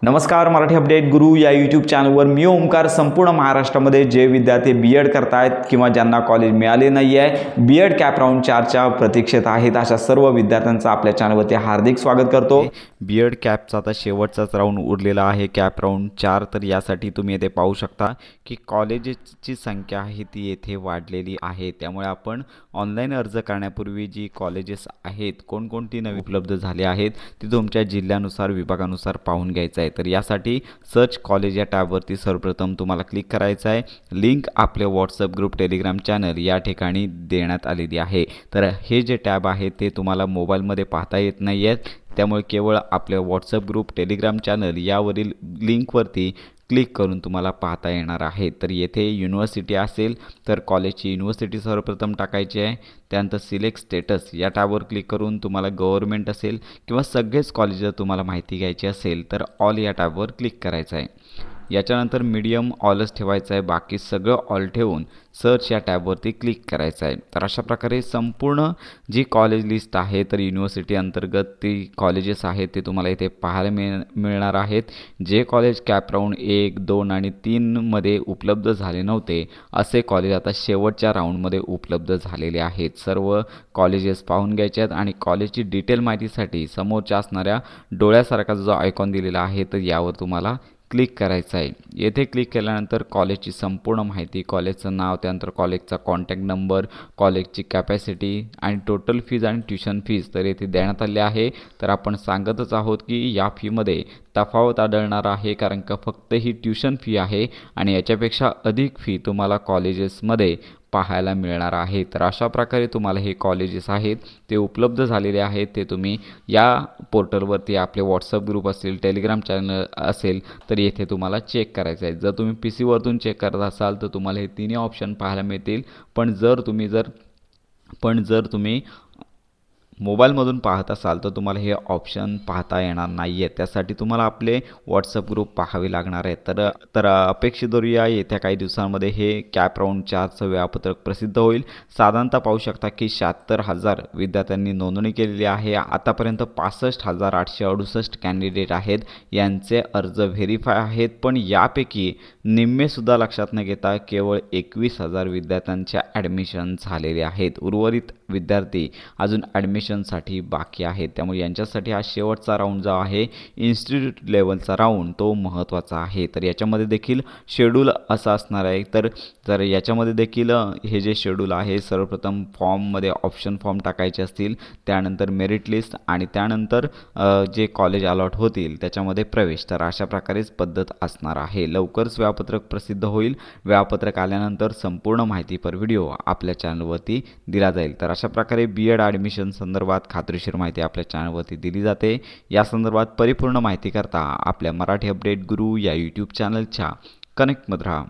नमस्कार, मराठी अपडेट गुरु या यूट्यूब चॅनलवर मी ओमकार. संपूर्ण महाराष्ट्रामध्ये जे विद्यार्थी बीएड करतायत किंवा ज्यांना कॉलेज मिळाले नाही आहे, बीएड कॅप राऊंड 4च्या प्रतीक्षेत आहेत, अशा सर्व विद्यार्थ्यांचं आपल्या चॅनलवरती हार्दिक स्वागत करतो. बीएड कॅपचा आता शेवटचाच राऊंड उरलेला आहे, कॅप राऊंड 4. तर यासाठी तुम्ही येथे पाहू शकता की कॉलेजेसची संख्या आहे ती येथे वाढलेली आहे. त्यामुळे आपण ऑनलाईन अर्ज करण्यापूर्वी जी कॉलेजेस आहेत, कोणकोणती नवी उपलब्ध झाले आहेत ती तुमच्या जिल्ह्यानुसार विभागानुसार पाहून घ्यायचं आहे. तर यासाठी सर्च कॉलेज या टॅबवरती सर्वप्रथम तुम्हाला क्लिक करायचं आहे. लिंक आपले व्हॉट्सअप ग्रुप, टेलिग्राम चॅनल या ठिकाणी देण्यात आलेली आहे. तर हे जे टॅब आहे ते तुम्हाला मोबाईलमध्ये पाहता येत नाही आहेत, त्यामुळे केवळ आपल्या व्हॉट्सअप ग्रुप, टेलिग्राम चॅनल यावरील लिंकवरती क्लिक करून तुम्हाला पाहता येणार आहे. तर येथे युनिव्हर्सिटी असेल तर कॉलेजची युनिव्हर्सिटी सर्वप्रथम टाकायची आहे. त्यानंतर सिलेक्ट स्टेटस या टॅबवर क्लिक करून तुम्हाला गव्हर्नमेंट असेल किंवा सगळेच कॉलेज जर तुम्हाला माहिती घ्यायची असेल तर ऑल या टॅबवर क्लिक करायचं आहे. याच्यानंतर मीडियम ऑलच ठेवायचं आहे, बाकी सगळं ऑल ठेवून सर्च या टॅबवरती क्लिक करायचं आहे. तर अशा प्रकारे संपूर्ण जी कॉलेज लिस्ट आहे, तर युनिव्हर्सिटी अंतर्गत ती कॉलेजेस आहेत ते तुम्हाला इथे पाहायला मिळणार आहेत. जे कॉलेज कॅप राऊंड 1, 2 आणि 3 मध्ये उपलब्ध झाले नव्हते असे कॉलेज आता शेवटच्या राऊंडमध्ये उपलब्ध झालेले आहेत. सर्व कॉलेजेस पाहून घ्यायचे आहेत आणि कॉलेजची डिटेल माहितीसाठी समोरच्या असणाऱ्या डोळ्यासारखा जो आयकॉन दिलेला आहे तर यावर तुम्हाला क्लिक करायचं आहे. येथे क्लिक केल्यानंतर कॉलेजची संपूर्ण माहिती, कॉलेजचं नाव, त्यानंतर कॉलेजचा कॉन्टॅक्ट नंबर, कॉलेजची कॅपॅसिटी आणि टोटल फीज आणि ट्युशन फीज तर येथे देण्यात आले आहे. तर आपण सांगतच आहोत की या फीमध्ये तफावत आढळणार आहे, कारण का फक्त ही ट्युशन फी आहे आणि याच्यापेक्षा अधिक फी तुम्हाला कॉलेजेसमध्ये पाहायला मिळणार आहे. तर अशा प्रकारे तुम्हाला हे कॉलेजेस आहेत ते उपलब्ध झालेले आहेत. ते तुम्ही या पोर्टलवरती आपले व्हॉट्सअप ग्रुप असेल, टेलिग्राम चॅनल असेल तर येथे तुम्हाला चेक करायचं आहे. जर तुम्ही पी सीवरतून चेक करत असाल तर तुम्हाला हे तिन्ही ऑप्शन पाहायला मिळतील. पण जर तुम्ही मोबाईलमधून पाहत असाल तर तुम्हाला हे ऑप्शन पाहता येणार नाही आहे. त्यासाठी तुम्हाला आपले व्हॉट्सअप ग्रुप पाहावे लागणार आहे. तर अपेक्षित धरूया येत्या काही दिवसांमध्ये हे कॅप राऊंड 4चं वेळापत्रक प्रसिद्ध होईल. साधारणतः पाहू शकता की 76,000 विद्यार्थ्यांनी नोंदणी केलेली आहे. आतापर्यंत 65,868 कॅन्डिडेट आहेत, यांचे अर्ज व्हेरीफाय आहेत. पण यापैकी निम्मेसुद्धा लक्षात न घेता केवळ 21,000 विद्यार्थ्यांच्या ॲडमिशन झालेले आहेत. उर्वरित विद्यार्थी अजून ॲडमिशनसाठी बाकी आहेत. त्यामुळे यांच्यासाठी हा शेवटचा राऊंड जो आहे इन्स्टिट्यूट लेवलचा राऊंड तो महत्त्वाचा आहे. तर याच्यामध्ये देखील शेड्यूल असा असणार आहे. तर याच्यामध्ये देखील हे जे शेड्यूल आहे, सर्वप्रथम फॉर्ममध्ये ऑप्शन फॉर्म टाकायचे असतील, त्यानंतर मेरिट लिस्ट आणि त्यानंतर जे कॉलेज अलॉट होतील त्याच्यामध्ये प्रवेश. तर अशा प्रकारेच पद्धत असणार आहे. लवकरच वेळापत्रक प्रसिद्ध होईल. वेळापत्रक आल्यानंतर संपूर्ण माहिती पर व्हिडिओ आपल्या चॅनलवरती दिला जाईल. तर अशा प्रकारे बीएड ॲडमिशन संदर्भात खात्रीशीर माहिती आपल्या चॅनलवरती दिली जाते. या संदर्भात परिपूर्ण माहिती करता आपल्या मराठी अपडेट गुरु या यूट्यूब चॅनलच्या कनेक्टमध्ये राहा.